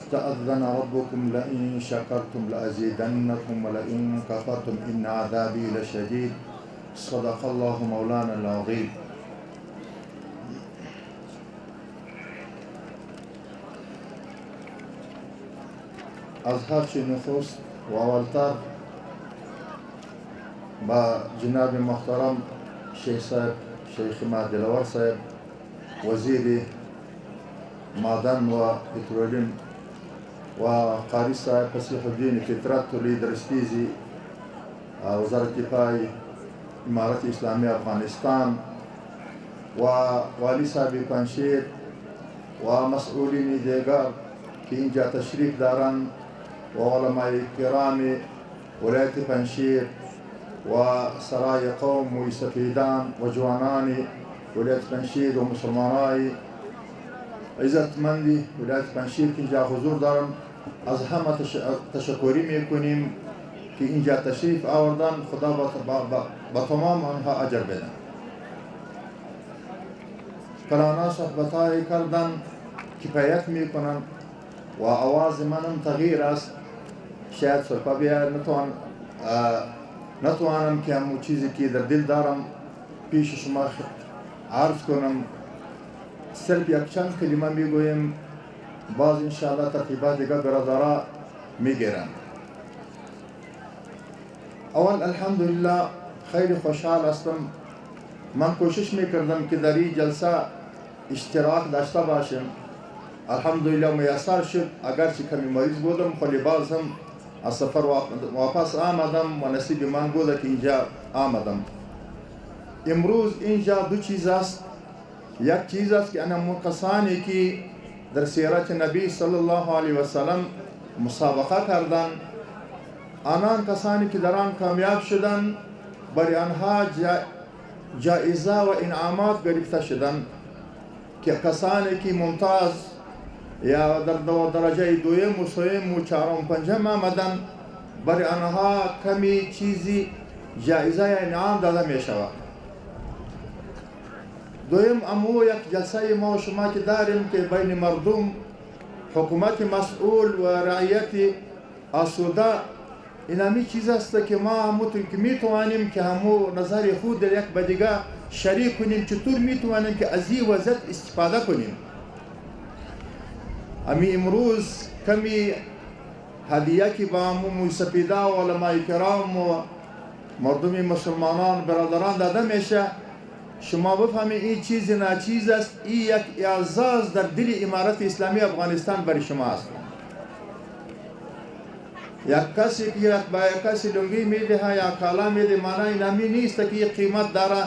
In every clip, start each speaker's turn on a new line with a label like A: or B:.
A: استأذن ربكم لئن شكرتم لأزيدنكم ولئن كفرتم إن عذابي لشديد. صدق الله مولانا العظيم. از هرچی نخست و اولتر با جناب محترم شیخ صاحب، شیخ دلور صاحب، وزیر معدن و پترولیم و قاری صاحب فصیح الدین فطرت تولید رستیزی وزارت دفاع امارت اسلامی افغانستان و والی صاحب پنشیر و مسئولین دیگر که اینجا تشریف دارند و علماء کرام ولایت پنشیر و سرای قوم و سفیدان و جوانان ولایت پنشیر و مسلمانای عزتمندی ولایت پنشیر که اینجا حضور دارم، از همه تشکری میکنیم که اینجا تشریف آوردن. خدا با تمام آنها اجر بدن. کلانا صحبتای کردن کفایت میکنن و آواز منم تغییر است. شاید سرپا بیا نتوانم که همون چیزی که در دل دارم پیش شما عرض کنم. صرف یک چند کلمه میگویم، باز انشاءالله ترتیبات دیگه برادرها میگیرن. اول الحمدلله خیلی خوشحال هستم. من کوشش میکردم که در این جلسه اشتراک داشته باشم. الحمدلله میسر شد، اگرچه کمی مریض بودم ولی باز هم از سفر واپس آمدم و نصیب من بوده که اینجا آمدم. امروز اینجا دو چیز است. یک چیز است که انا کسانی که در سیرت نبی صلی الله علیه و سلم مسابقه کردن، آنان کسانی که در آن کامیاب شدن برای آنها جایزه و انعامات گرفته شدن، که کسانی که ممتاز یا در درجه دویم و سوم و چهارم و پنجم آمدن برای آنها کمی چیزی جایزه یا انعام داده می شود. دویم امو یک جلسه ما و شما که داریم که بین مردم، حکومت مسئول و رعیت آسوده، این همی چیز است که ما میتوانیم که همو نظر خود در یک به دیگه شریک کنیم، چطور میتوانیم که از این وضعیت استفاده کنیم. امی امروز کمی هدیه که با همو سپیده و علماء کرام و مردم مسلمانان برادران داده میشه، شما بفهمید این چیز ناچیز است. این یک اعزاز در دل امارت اسلامی افغانستان برای شما است. یک کسی که با یک کسی لنگی میده یا کالا میده، معنی نمی نیست که این قیمت داره.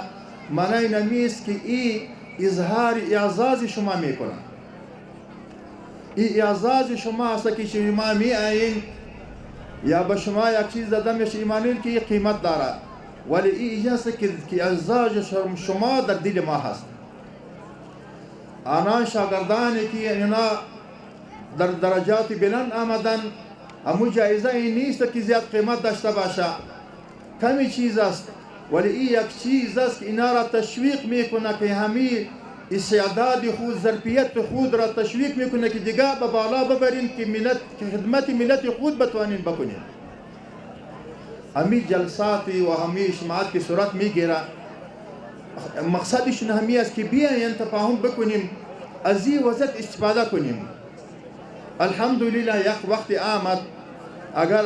A: معنی نمی است که این اظهار اعزاز شما میکنه. این اعزاز شما است که شما می آیین یا به شما یک چیز داده میشه، ایمانین که این قیمت داره، ولی این اجازه که اعزاز شما در دل ما هست. آنان شاگردانی که اینا در درجات بلند آمدن، همون جایزه این نیست که زیاد قیمت داشته باشه، کمی چیز است، ولی این یک چیز است که اینا را تشویق میکنه که همین استعداد خود، ظرفیت خود را تشویق میکنه که دیگه به بالا ببرین که خدمت ملت خود بتوانین بکنین. همین جلسات و همین اجتماعات که صورت میگیره، مقصدشون همین است که بیاین تفاهم بکنیم، از این وضعیت استفاده کنیم. الحمدلله یک وقت آمد، اگر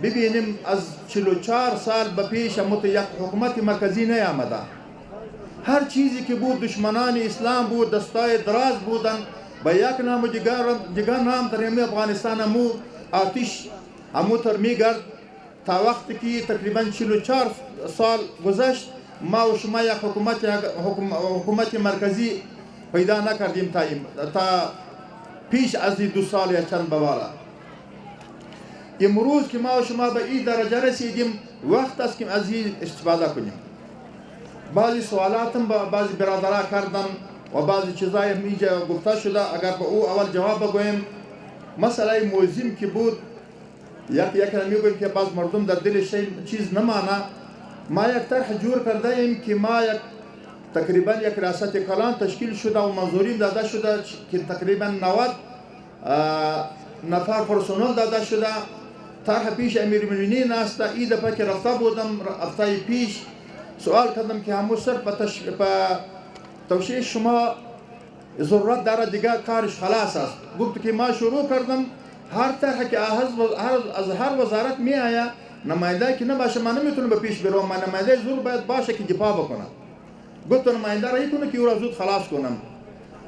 A: ببینیم از 44 سال به پیش یک حکومت مرکزی نیامده. هر چیزی که بود دشمنان اسلام بود، دستای دراز بودن، به یک نام و دیگر نام در همه افغانستان همو آتش همو تر میگرد، تا وقتی که تقریبا 44 سال گذشت ما و شما یک حکومت مرکزی پیدا نکردیم تا پیش از 2 سال یا چند بوالا. امروز که ما و شما به این درجه رسیدیم، وقت است که از این استفاده کنیم. بعضی سوالاتم با بعضی برادرها کردن و بعضی چیزای اینجا گفته شده، اگر به او اول جواب بگویم. مسئله موزیم که بود، یک میگویم که بعض مردم در دلش چیز نمانه. ما یک طرح جور کرده ایم که ما تقریبا یک ریاست کلان تشکیل شده و منظوریم داده شده که تقریبا 90 نفر پرسنل داده شده. طرح پیش امیرالمؤمنین است. این دفعه که رفته بودم، هفته پیش سوال کردم که همون صرف به توشیح شما ضرورت داره، دیگه کارش خلاص است. گفت که ما شروع کردم، هر طرح که از هر وزارت می آید نماینده که نباشه من نمیتونم به پیش بروم، من نماینده زور باید باشه که دفاع بکنم. گفت نماینده را کنه که او را زود خلاص کنم.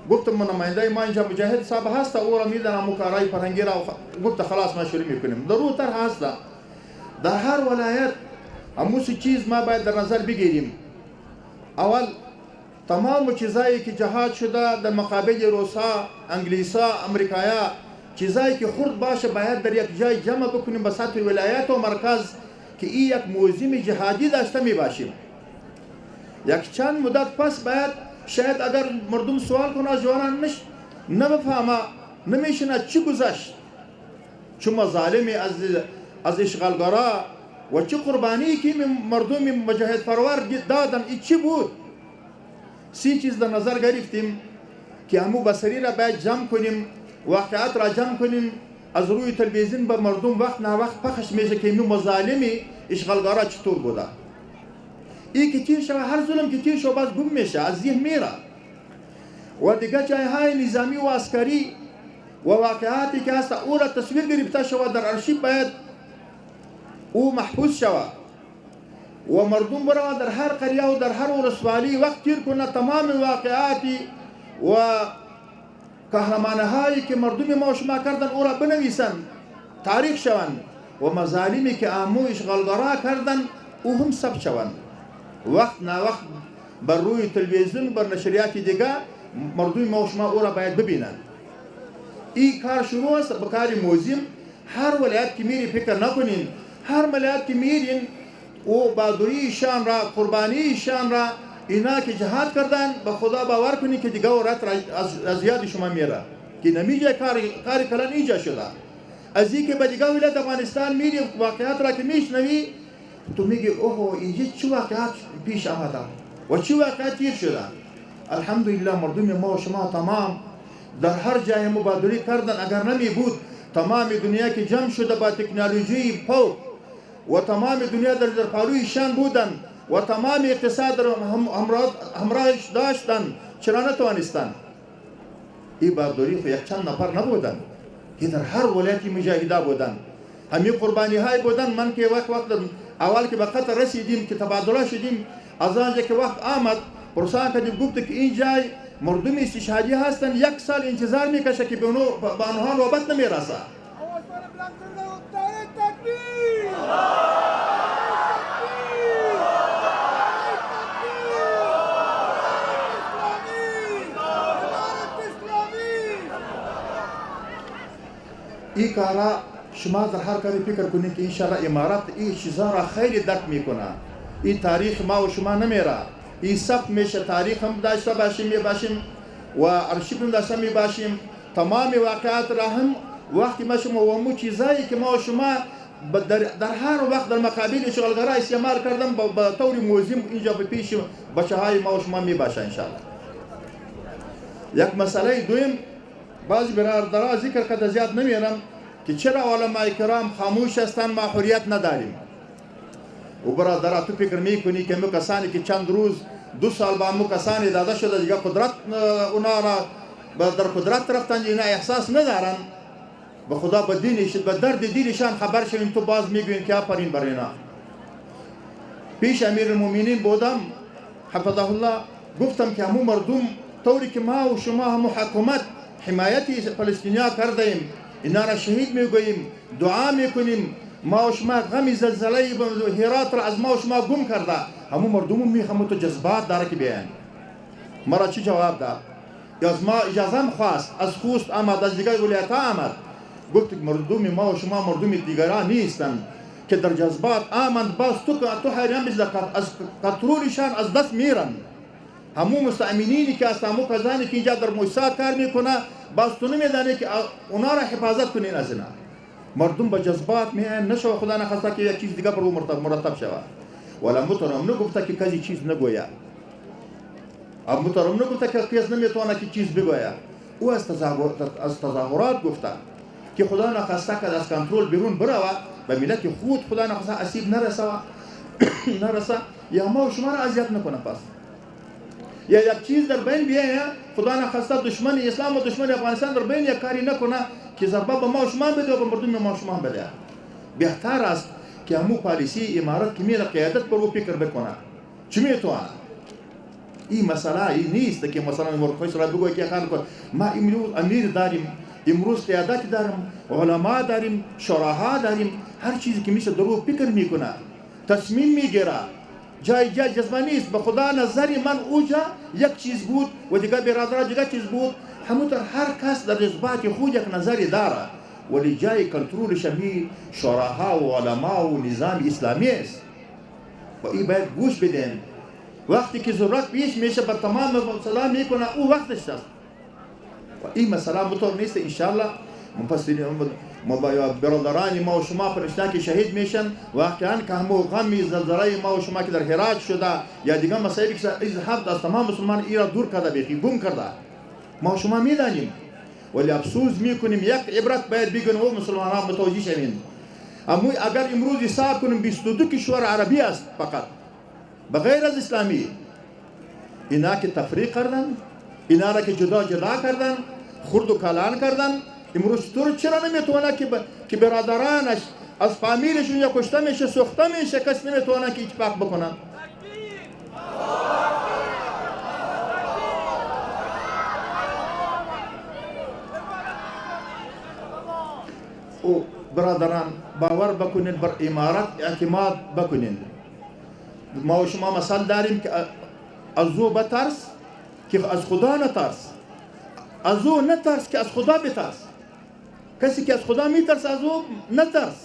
A: گفتم نماینده ما اینجا مجاهد صاحب هست، او را میدانم و کارهای فرهنگی را. گفت خلاص ما شروع میکنیم. ضرور طرح هست. در هر ولایت همون چیز ما باید در نظر بگیریم. اول تمام چیزایی که جهاد شده در مقابل روسا، انگلیسا، امریکایا، چیزایی که خرد باشه باید در یک جای جمع بکنیم به سطح ولایت و مرکز که این یک موزیم جهادی داشته می باشیم. یک چند مدت پس باید شاید اگر مردم سوال کنه از جوانان نبفهمه نمیشنه چی گذشت، چه مظالمی از اشغالگرا و چه قربانی که مردم مجاهد فرور دادن، این چی بود؟ 3 چیز در نظر گرفتیم که همو بصری را باید جمع کنیم، واقعات را جمع کنیم. از روی تلویزیون به مردم وقت نه وقت پخش میشه که اینو مظالمی اشغالگرا چطور بوده. این که تیر شوه، هر ظلم که تیر شوه باز گم میشه، از ذهن میره. و دیگه جایهای نظامی و عسکری و واقعاتی که هست او را تصویر گرفته شوه، در ارشیو باید او محفوظ شوه و مردم برای در هر قریه و در هر ولسوالی وقت تیر کنه تمام واقعاتی و قهرمانهایی که مردم ما شما کردن او را بنویسن، تاریخ شوند و مظالمی که امو اشغالگرا کردن او هم ثبت شوند. وقت نه وقت بر روی تلویزیون بر نشریات دیگه مردم ما شما او را باید ببینن. این کار شروع است به کار موزیم. هر ولایت که میری فکر نکنین، هر ولایت که میرین او بهادری شان را، قربانی شان را، اینا که جهاد کردن به خدا باور کنین که دیگه ورات از یاد شما میره که نمیجه کار کلان اینجا شده. از این که به دیگه ولایت افغانستان میری واقعات را که میشنوی تو میگی اوه اینجا چه واقعات پیش آمده و چه واقعات تیر شده. الحمدلله مردم ما و شما تمام در هر جای مبادله کردن. اگر نمی بود تمام دنیا که جمع شده با تکنولوژی فوق و تمام دنیا در پالوی شان بودن و تمام اقتصاد همراهش داشتن، چرا نتوانستن؟ این بهادری خو یک چند نفر نبودن، این در هر ولایتی مجاهده بودن، همین قربانی های بودن. من که وقت اول که به قطر رسیدیم که تبادله شدیم، از آنجا که وقت آمد پرسان کردیم، گفت که این جای مردم استشهادی هستن، 1 سال انتظار میکشه که به آنها نوبت نمیرسه. این کارا شما در هر کاری فکر کنید که انشاءالله امارت این چیزا را خیلی درک میکنه. این تاریخ ما و شما نمیره، این ثبت میشه. تاریخ هم داشته باشیم و ارشیو هم داشته باشیم. تمام واقعات را هم وقتی ما شما و مو چیزایی که ما و شما در هر وقت در مقابل اشغالگرا استعمال کردن به طور موزیم اینجا به پیش بچه های ما و شما میباشه انشاءالله. یک مسئله دویم بعضی برادرها ذکر کرده، زیاد نمیرم، که چرا علماء کرام خاموش هستند، ما حریت نداریم. و برادرها تو فکر میکنی که مو کسانی که چند روز 2 سال با مو کسانی داده شده دیگه قدرت اونا را در قدرت رفتن، اینا احساس ندارن به خدا به دینش به درد دینشان خبر شوین تو باز میگوین که آفرین بر اینا. پیش امیرالمؤمنین بودم حفظه الله، گفتم که همون مردم طوری که ما و شما هم حکومت حمایتی فلسطینیا کردیم، اینا را شهید میگوییم، دعا میکنیم. ما و شما غم زلزله هرات را از ما و شما گم کرده، همون مردم میخوام تو جذبات داره که بیان. مرا چی جواب داد؟ از ما اجازه خواست، از خوست آمد، از دیگر ولایت آمد. گفت مردم ما و شما مردم دیگران نیستن که در جذبات آمد، باز تو حیران بشی از کنترلشان از دست میرن. همون مستأمنینی که از همون کسانی که اینجا در مؤسسات کار میکنه باز تو نمیدانی که اونا را حفاظت کنین از اینا. مردم با جذبات میان، نشو خدا نخواسته که یک چیز دیگه برو مرتب شود. ولی محترم نگفته که کسی چیز نگوید. محترم نگفته که کس نمیتونه که چیز بگوید. او از تظاهرات گفته که خدا نخواسته که از کنترل بیرون بروه به ملت خود خدا نخواسته اسیب نرسه یا ما و شما را اذیت نکنه پس یا یک چیز در بین بیایه خدا نخواسته دشمن اسلام و دشمن افغانستان در بین یک کاری نکنه که ضربه به ما و شما بده و به مردم ما و شما بده. بهتر است که همو پالیسی امارت که میره قیادت پر او فکر بکنه چی میتونه. این مسئله این نیست که مثلا مرخص را بگوی که خان کن ما امیر داریم، امروز قیادت داریم، علما داریم، شراها داریم، هر چیزی که میشه درو فکر میکنه، تصمیم میگیره، جای جذبه نیست. به خدا نظری من اوجا یک چیز بود و دیگه برادر دیگه چیز بود. همونطور هر کس در جذبات خود یک نظری داره ولی جای کنترل شمی شراها و علما و نظام اسلامی است و این باید گوش بدین. وقتی که ضرورت پیش میشه بر تمام مسئله میکنه او وقتش است و این مسئله مطور نیست. انشاءالله مفسرین برادران ما و شما پرشتن که شهید میشن واقعا که همو غمی زلزله ما و شما که در هرات شده یا دیگه مسائلی که از حد از تمام مسلمان ایران دور کرده بیخی گم کرده ما و شما میدانیم ولی افسوس میکنیم. یک عبرت باید بگن و مسلمانان متوجه شوین. اما اگر امروز حساب کنیم 22 کشور عربی است فقط بغیر از اسلامی، اینا که تفریق کردن، اینا را که جدا کردن، خرد و کلان کردن. امروز چرا نمیتونه که برادرانش از فامیلشون یا کشته میشه سوخته میشه کس نمیتونه که اتفاق بکنن. او برادران باور بکنید بر امارت اعتماد بکنید. ما و شما مثال داریم که از او بترس که از خدا نترس، از او نترس که از خدا بترس. کسی که از خدا میترس از او نترس.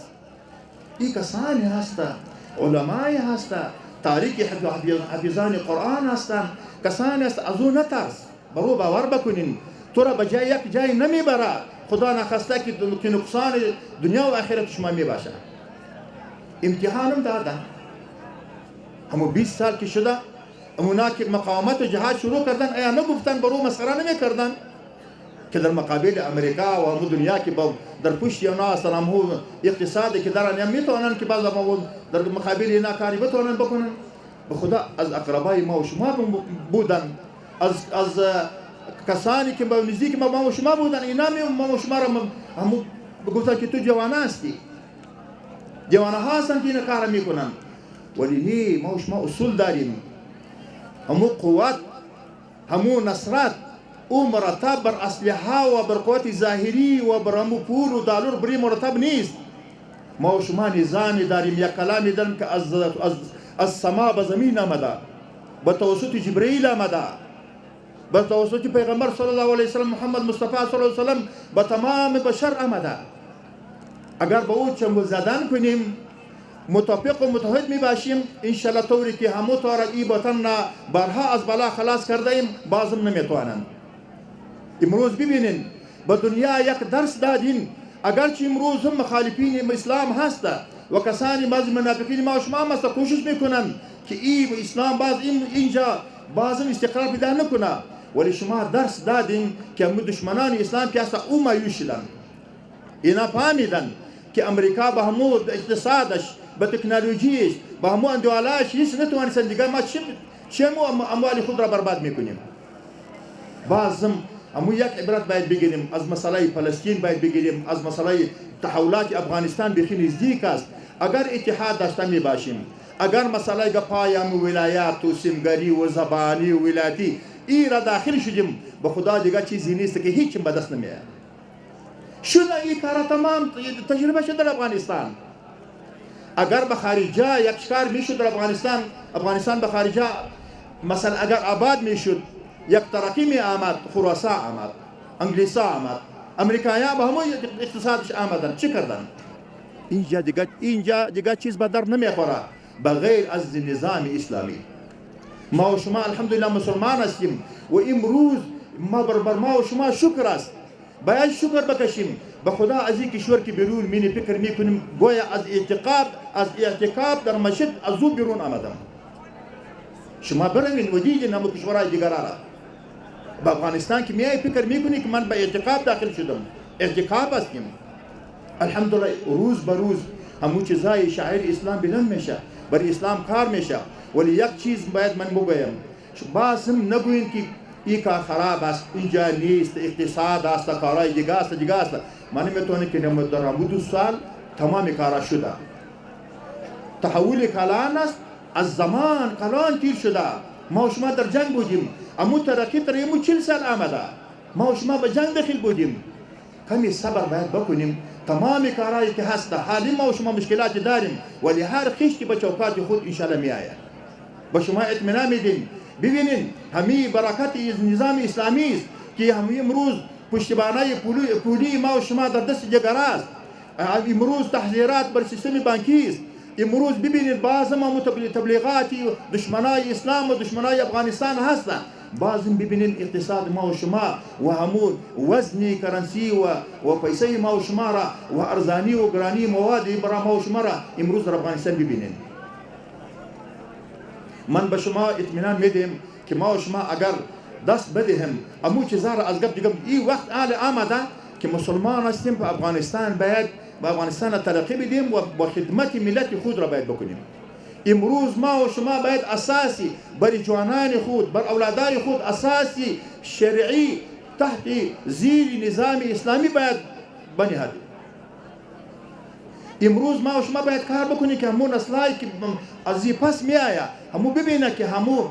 A: این کسانی هستند، علمای هستند، تاریخ حفیظان قرآن هستند، کسانی هستند از او نترس. برو باور بکنین تو را به جای یک جای نمیبره. خدا نخواسته که نقصان دنیا و آخرت شما میباشه. امتحانم دادن همو 20 سال که شده امونا که مقاومت و جهاد شروع کردن ایا نگفتن برو مسخره نمیکردن که در مقابل امریکا و همو دنیا که در پشت اونا سلام هو اقتصادی که دارن یا میتونن که بعض ما در مقابل اینا کاری بتونن بکنن. به خدا از اقربای ما و شما بودن، از کسانی که با نزدیک ما و شما بودن، اینا ما و شما را همو گفتن که تو جوان هستی، جوان ها هستن که این کار میکنن. ولی نه، ما و شما اصول داریم. همو قوت، همو نصرت او مرتب بر اسلحه و بر قوت ظاهری و بر همو پول و دلار بری مرتب نیست. ما و شما نظامی داریم. یک کلامی داریم که از سما به زمین آمده، به توسط جبرئیل آمده، به توسط پیغمبر صلی الله علیه وسلم محمد مصطفی صلی الله علیه وسلم به تمام بشر آمده. اگر به او چنگل زدن کنیم متفق و متحد می باشیم انشالله طوری که همو طور ای وطن برها از بلا خلاص کرده ایم بازم نمیتوانند. امروز ببینین به دنیا یک درس دادین. اگرچه امروز هم مخالفین اسلام هست و کسانی بعض منافقین ما و شما هم هست کوشش میکنن که ای اسلام باز اینجا بازم استقرار پیدا نکنه، ولی شما درس دادین که همو دشمنان اسلام که هست او مایوس شدن. اینا فهمیدن که امریکا به همو اقتصادش، به تکنولوژیش، به همو اندوالایش هیچ نتوانستن دیگه ما چه اموال خود را برباد میکنیم. بازم همو یک عبرت باید بگیریم از مسئله فلسطین، باید بگیریم از مسئله تحولات افغانستان بخی نزدیک است. اگر اتحاد داشته می باشیم، اگر مسئله پایان ولایات و سیمگری و زبانی و ولایتی ای را داخل شدیم به خدا دیگه چیزی نیست که هیچ به دست نمیاد. شده این کار تمام تجربه شده در افغانستان. اگر به خارجه یک کار میشد در افغانستان به خارجه مثلا اگر آباد میشد یک ترقی می آمد، خراسان آمد، انگلیسا آمد، امریکایا به همون اقتصادش آمدن. چی کردن؟ اینجا دیگه چیز به در نمیخوره بغیر از نظام اسلامی. ما و شما الحمدلله مسلمان هستیم و امروز بر ما و شما شکر است. باید شکر بکشیم به خدا از این کشور که بیرون مینی فکر میکنیم گویا از اعتکاف در مسجد از او بیرون آمدم. شما بروین و دیدین همو کشورهای دیگر را. به افغانستان که میای فکر میکنی که من به اعتکاف داخل شدم. اعتکاف هستیم. الحمدلله روز به روز همون چیزای شاعر اسلام بلند میشه، برای اسلام کار میشه. ولی یک چیز باید من بگویم، باز هم نگوین که این کار خراب است، اینجا نیست، اقتصاد است، کارهای دیگه است. من میتونم که در 2 سال تمام کارا شده. تحول کلان است، از زمان کلان تیر شده. ما و شما در جنگ بودیم، اما ترقی تا 40 سال آمده. ما و شما به جنگ داخل بودیم. کمی صبر باید بکنیم. تمام کارهایی که هست حالی ما و شما مشکلات داریم، ولی هر خشتی به چوکات خود انشاءالله می آید. به شما اطمینان میدیم. ببینین همین برکت نظام اسلامی است که همین امروز پشتیبانی پولی ما و شما در دست جگر است. امروز تحذیرات بر سیستم بانکی است. امروز ببینید بعض ما تبلیغاتی دشمنای اسلام و دشمنای افغانستان هستند. بعضم ببینید اقتصاد ما و شما و همون وزنی کرنسی و پیسه ما و شما را و ارزانی و گرانی موادی برای ما و شما را امروز در افغانستان ببینید. من به شما اطمینان میدم که ما و شما اگر دست بدهم امو چیزا را از قبل دیگه این وقت آمده که مسلمان هستیم به افغانستان باید به افغانستان ترقی بدیم و با خدمت ملت خود را باید بکنیم. امروز ما و شما باید اساسی برای جوانان خود، بر اولادای خود اساسی شرعی تحت زیر نظام اسلامی باید بنهادیم. امروز ما و شما باید کار بکنیم که همون اصلاحی که از پس می آید همون ببینه که همون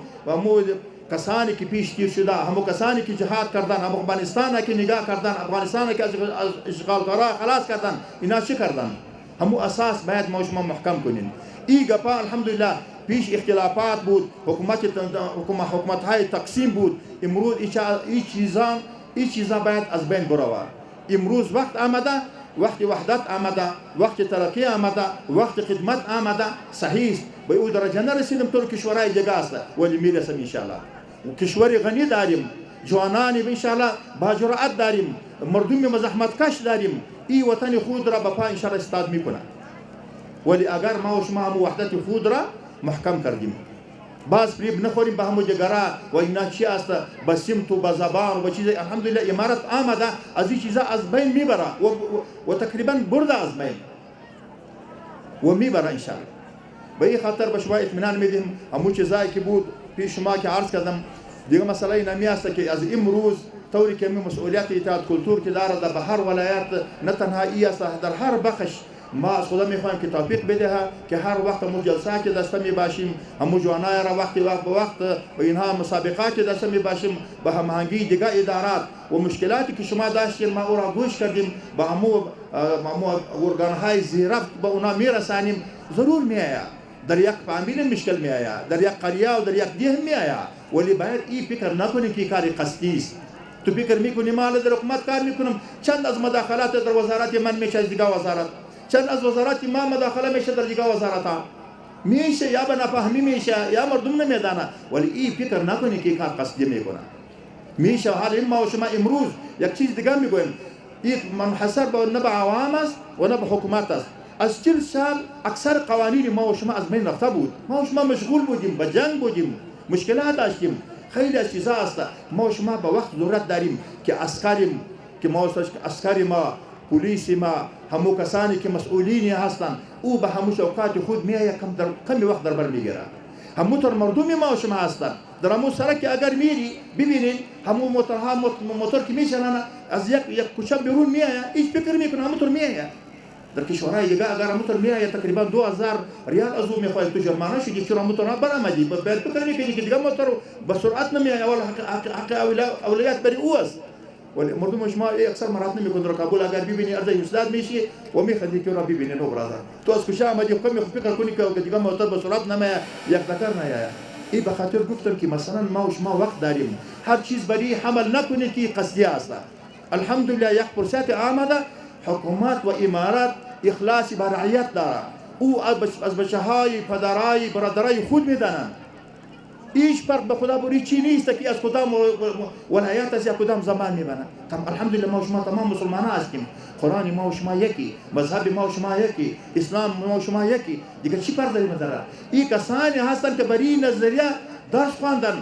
A: کسانی که پیش تیر شده، همون کسانی که جهاد کردن، همون افغانستان که نگاه کردن، افغانستان که از اشغالگرا خلاص کردن، اینا چی کردن؟ همون اساس باید ما و شما محکم کنیم. این گپا الحمدلله پیش اختلافات بود، حکومت های تقسیم بود. امروز این چیزا باید از بین برود. امروز وقت آمده، وقت وحدت آمده، وقت ترقی آمده، وقت خدمت آمده. صحیح است به او درجه نرسیدم طور کشورهای دیگه است ولی میرسم انشاءالله. کشوری غنی داریم، جوانانی انشاءالله با جرأت داریم، مردم مزاحمتکش داریم. این وطن خود را به پا انشاءالله استاد میکنه. ولی اگر ما و شما هم وحدت خود را محکم کردیم، باز فریب نخوریم به همو جگرا و اینا چی است به سمت و به زبان و چیز. الحمدلله امارت آمده از این چیزا از بین میبره و تقریبا برده از بین و میبره انشاءالله. به این خاطر به شما اطمینان میدیم. همون چیزایی که بود پیش شما که عرض کردم دیگه مسئله اینمی است که از امروز طوری که مسئولیت اطاعت کلتور که داره در هر ولایت نه تنها ای است، در هر بخش ما از خدا میخوایم که توفیق بده که هر وقت همون جلسه که دسته می باشیم، همون جوانای را وقت به وقت و اینها مسابقات که دسته می باشیم، به هماهنگی دیگه ادارات و مشکلاتی که شما داشتین ما او را گوش کردیم، به همون ارگانهای زیرفت به اونا میرسانیم. ضرور میآید در یک فامیل مشکل میآید، در یک قریه و در یک دیه میآید، ولی باید این فکر نکنیم که کاری قصدی است. تو فکر میکنی مال در حکومت کار میکنم، چند از مداخلات در وزارت من میشه از دیگه وزارت، چند از وزارت ما مداخله میشه در دیگه وزارت ها میشه، یا به نفهمی میشه یا مردم نمیدانه، ولی این فکر نکنی که کار قصدی میکنه. میشه حال ما و شما امروز یک چیز دیگه میگویم، این منحصر به نه به عوام است و نه به حکومت است. از 40 سال اکثر قوانین ما و شما از بین رفته بود. ما و شما مشغول بودیم، به جنگ بودیم، مشکلات داشتیم، خیلی از چیزا است. ما و شما به وقت ضرورت داریم که عسکری ما پلیس ما همو کسانی که مسئولین هستند او به همو شوکات خود میآید کمی وقت در بر میگیره. همو تر مردم ما و شما هستند. در همو سرک اگر میری ببینید همو موتور که میشنن از یک کوچه بیرون میآید، هیچ فکر میکنه همو تر میآید. در کشورهای دیگه اگر همو تر میآید تقریبا 2000 ریال از او میخواهید تو جرمانه شدی چرا همو تر برآمدی. باید فکر میکنی که دیگه موتور به سرعت نمیآید، اول حق اولویت بری او است. ولی مردم شما اکثر مرات نمیکنه در کابل اگر ببینی ارزش استاد میشی و میخوادی که را ببینی نو برادر تو از کجا آمدی کمی فکر کنی که دیگه موتور به سرعت نمیآید یک دکر نیاید. این به خاطر گفتم که مثلا ما و شما وقت داریم، هر چیز برای حمل نکنید که قصدی است. الحمدلله یک فرصت آمده، حکومت و امارات اخلاصی بر رعیت داره. او از بچه‌های پدرای برادرای خود میدانند. هیچ فرق به خدا بوری چی نیست که از کدام ولایت از یک کدام زمان میبنه. الحمدلله ما و شما تمام مسلمان هستیم، قرآن ما و شما یکی، مذهب ما و شما یکی، اسلام ما و شما یکی، دیگه چی فرق داریم داره؟ این کسانی هستند که برای این نظریه درس خواندن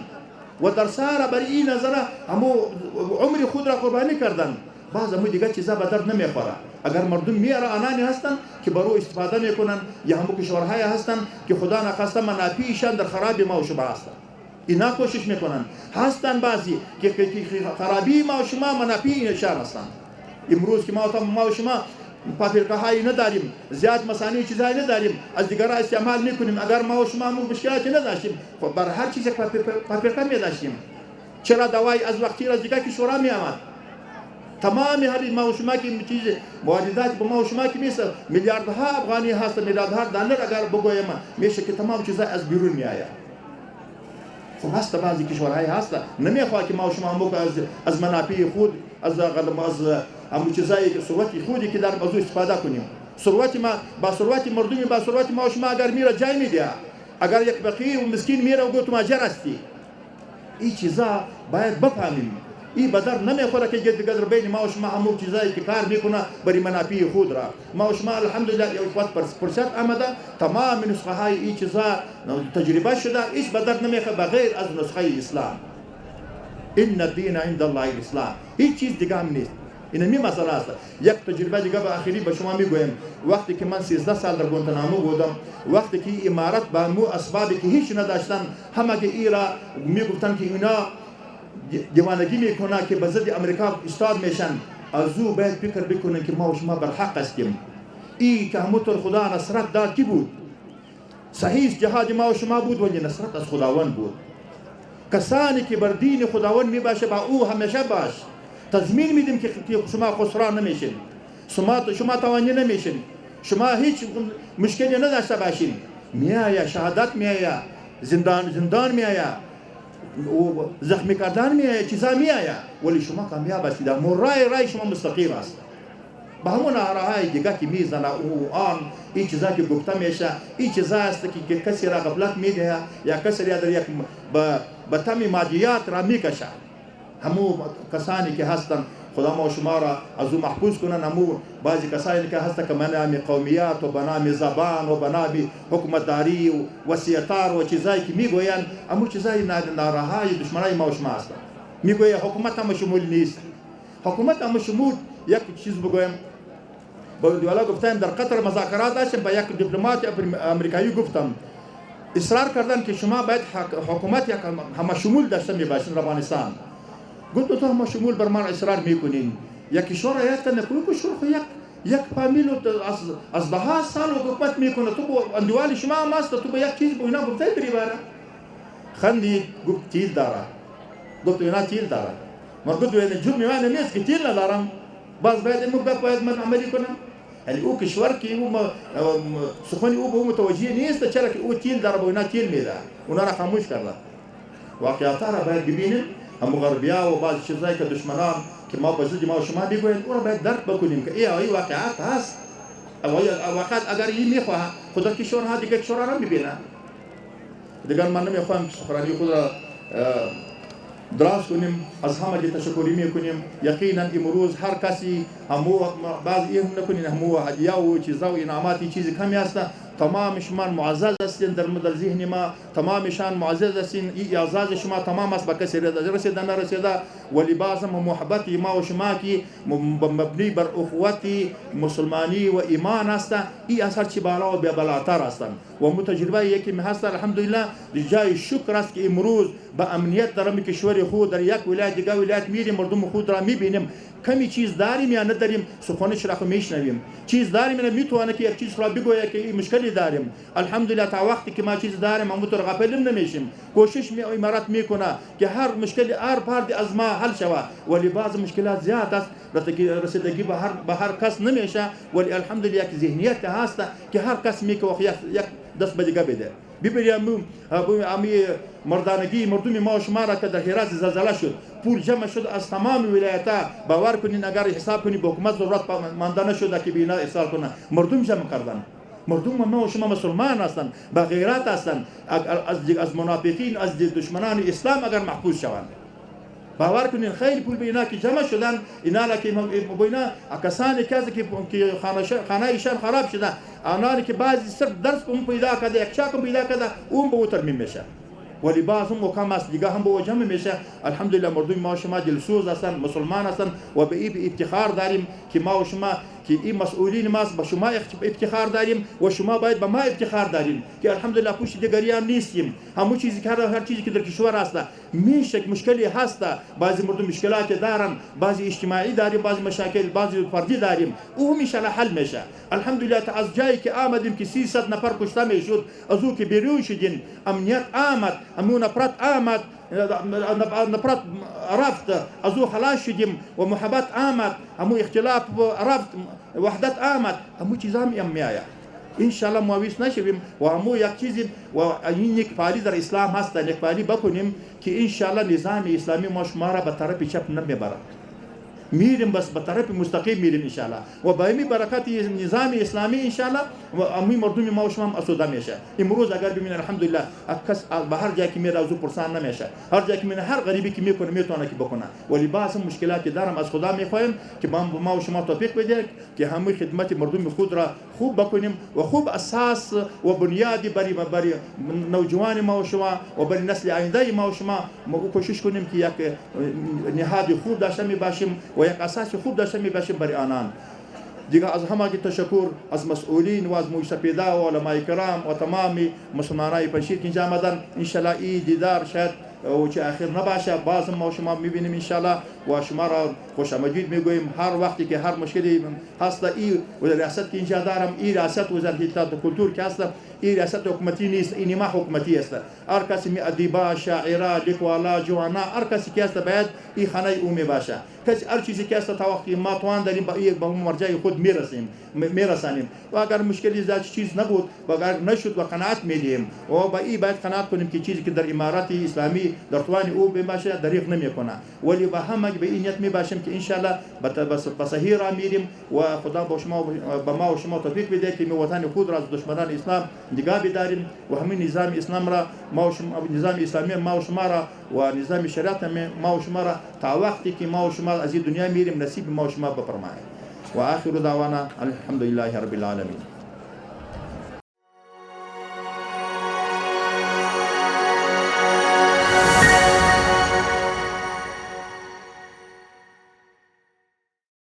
A: و درسا برای این نظریه همو عمر خود را قربانی کردن. بعض همو دیگه چیزا به درد نمیخوره. اگر مردم میاره آنانی هستند که برای استفاده میکنن یا همون کشورهای هستند که خدا نخواسته منافعشان در خراب ما و شما هستند، اینا کوشش میکنن. هستند بعضی که خرابی ما و شما منافعشان هستند. امروز که ما و شما فابریکه هایی نداریم، زیاد مصانع چیزایی نداریم، از دیگرها استعمال میکنیم. اگر ما و شما مشکلاتی نداشتیم، خب بر هر چیز فابریکه میداشتیم. چرا دوای از وقتی از دیگر کشورها میآمد؟ تمام هر ما و شما که چیز واردات به ما و شما که میشه میلیاردها افغانی هست، میلیاردها دلار اگر بگویم میشه که تمام چیزا از بیرون میآید. خب هست بعضی کشورهای هست نمیخواد که ما و شما هم از منافع خود از همون چیزایی که ثروت خودی که در موضوع استفاده کنیم. ثروت ما با ثروت مردمی با ثروت ما و شما اگر میره جای میده، اگر یک فقیر و مسکین میره و گفت تو ماجر هستی، این چیزا باید بفهمیم. این بدر نمیخوره که قدر بین ما و شما همون چیزایی که کار میکنه برای منافع خود را. ما و شما الحمدلله یک وقت فرصت آمده تمام نسخه های این چیزا تجربه شده، هیچ بدر نمیخوره بغیر از نسخه اسلام. ان الدین عند الله الاسلام، هیچ چیز دیگه هم نیست. این می مسئله است. یک تجربه دیگه به آخری به شما میگویم. وقتی که من 13 سال در گوانتانامو بودم، وقتی که امارات با مو اسبابی که هیچ نداشتن، همه که ایرا میگفتن که اینا دیوانگی میکنه که به ضد امریکا استاد میشن، از او باید فکر بکنن که ما و شما بر حق هستیم. این که همونطور خدا نصرت داد کی بود؟ صحیح جهاد ما و شما بود، ولی نصرت از خداوند بود. کسانی که بر دین خداوند میباشه با او همیشه باش. تضمین میدیم که شما خسران نمیشین، شما توانی نمیشین، شما هیچ مشکلی نداشته باشین. میآید شهادت، میآید زندان میآید، زخمی کردن میآید، چیزا میآید، ولی شما کامیاب هستید. رای شما مستقیم است. به همون راههای دیگه که میزنه او آن این چیزا که گفته میشه، این چیزا است که کسی را غفلت میده یا کسی را در یک به تم مادیات را میکشه. همو کسانی که هستن خدا ما و شما را از او محفوظ کنن. همو بعضی کسانی که هستن که به نام قومیت و به نام زبان و به نام حکومتداری و سیطار و چیزایی که میگوین، همو چیزای ناراهای دشمنای ما و شما هستن. میگوید حکومت هم شمول نیست. حکومت هم شمول یک چیز بگویم. والا گفتم در قطر مذاکرات داشتم، با یک دیپلمات امریکایی گفتم، اصرار کردن که شما باید حکومت یک همه شمول داشته میباشین افغانستان. گفت تو همه شمول بر من اصرار میکنین. یک کشور آیت کنه کوی کشور خو یک فامیل از 10 سال حکومت میکنه، تو اندوال شما هم است، تو به یک چیز به اینا گفته بری باره. خندید گفت تیل داره. گفت اینا تیل داره. من گفت این جرم من نیست که تیل ندارم، باز باید این باید من عملی کنم. یعنی او کشور که او سخنی او به او متوجه نیست، چرا که او تیل داره به اینا تیل میده، اونا را خاموش کرده. واقعیت را باید ببینیم. هم غربیا و بعض چیزایی که دشمنان که ما به ضد ما و شما میگویند، او را باید درک بکنیم که ای واقعیت هست. واقعیت اگر این میخواه خدا کشورها دیگه کشورها را میبینه. دیگر من نمیخواهم سخنرانی خود را دراز کنیم، از همه تشکری میکنیم. یقینا امروز هر کسی همو بعض این نکنین همو هدیه و چیزا و انعاماتی چیزی کمی هست، تمامشان معزز هستین در ذهن ما، تمامشان معزز هستین. این اعزاز شما تمام است، با کسی رسیده نرسیده، ولی بازم محبت ما و شما که مبنی بر اخوتی مسلمانی و ایمان است، این اثر چی بالا و بالاتر هستند. و متجربه یکی می هست الحمدلله جای شکر است که امروز با امنیت در کشور خود در یک ولایت دیگه ولایت میریم، مردم خود را میبینیم. کمی چیز داریم یا نداریم، سخنش را میشنویم. چیز داریم یا میتونه که یک چیز را بگویه که این مشکلی داریم. الحمدلله تا وقتی که ما چیز داریم ما تو غافل نمیشیم. کوشش امارات میکنه که هر مشکلی هر پرد از ما حل شود، ولی بعض مشکلات زیاد است رسیدگی به هر کس نمیشه. ولی الحمدلله یک ذهنیت هست که هر کس میگه یک دست به دیگه بده. ببینیم امی مردانگی مردم ما و شما را که در هرات زلزله شد، پول جمع شد از تمام ولایت‌ها. باور کنین اگر حساب کنین به حکومت ضرورت مانده نشده که بینا ارسال کنه، مردم جمع کردن. مردم ما و شما مسلمان هستند، با غیرت هستند، از منافقین از دشمنان اسلام اگر محفوظ شوند. باور کنین خیلی پول به اینا که جمع شدن، اینا را که به اینا کسانی که خانه ایشان خراب شده، آنانی که بعضی صرف درس کم پیدا کرده، یک چاکم پیدا کرده، اون به او ترمیم میشه. ولی بعض هم مکم است دیگه هم به او جمع میشه. الحمدلله مردم ما و شما دلسوز هستند، مسلمان هستند و به این افتخار داریم که ما و شما که این مسئولین ماست به شما افتخار داریم و شما باید به ما افتخار دارین که الحمدلله پشت دیگریان نیستیم. همون چیزی که هر چیزی که در کشور هست میشه مشکلی هست، بعضی مردم مشکلات دارن، بعضی اجتماعی داریم، بعضی مشاکل بعضی فردی داریم، او میشه حل میشه. الحمدلله از جایی که آمدیم که 300 نفر کشته میشد، از او که بیرون شدین امنیت آمد، امون نفرت آمد، نفرت رفت، از او خلاص شدیم و محبت آمد، همو اختلاف رفت، وحدت آمد، همو چیزا میآید. انشالله مواویس نشویم و همو یک چیزی و این نکبالی در اسلام هست، نکبالی بکنیم که انشالله نظام اسلامی ما شما را به طرف چپ نمیبرد، میریم بس به طرف مستقیم میریم انشالله و با این برکت نظام اسلامی انشالله و امی مردم ما و شما هم اسوده میشه. امروز اگر ببینید الحمدلله کس به هر جایی که میره از او پرسان نمیشه، هر جایی که میره هر غریبی که میکنه میتونه که بکنه، ولی باز هم مشکلاتی دارم. از خدا میخوایم که ما و شما توفیق بده که همه خدمت مردم خود را خوب بکنیم و خوب اساس و بنیادی برای نوجوان ما و شما و برای نسل آینده ما و شما کوشش کنیم که یک نهاد خوب داشته باشیم و یک اساس خوب داشته باشیم برای آنان. دیگه از همه تشکر از مسئولین و از مستفیده و علماء کرام و تمام مسلمانای پنشیر که اینجا آمدن. انشالله این دیدار شاید و چه آخر نباشه، باز ما شما میبینیم انشالله و شما را خوش آمدید میگوییم. هر وقتی که هر مشکلی هست، این ریاست که اینجا دارم، این ریاست وزارت کلتور که هست، این ریاست حکومتی نیست، این ما حکومتی است. هر کسی می ادیبا، شاعرا، لیکوالا، جوانا، هر کسی که است باید این خانه او می باشه. کسی هر چیزی که است تا وقتی ما توان داریم به مرجع خود میرسانیم و اگر مشکلی زیاد چیز نبود و اگر نشد و قناعت میدیم و با این باید قناعت کنیم که چیزی که در امارات اسلامی در توان او باشه دریغ نمیکنه، ولی با همه به این نیت میباشیم که انشالله به صحیح را میریم و خدا با ما و شما توفیق بده که می وطن خود را از دشمنان اسلام نگاه بداریم و همین نظام اسلام را نظام اسلامی ما و شما را و نظام شریعت ما و شما را تا وقتی که ما و شما از این دنیا میریم نصیب ما و شما بفرمایید. و آخر دعوانا الحمدلله رب العالمین.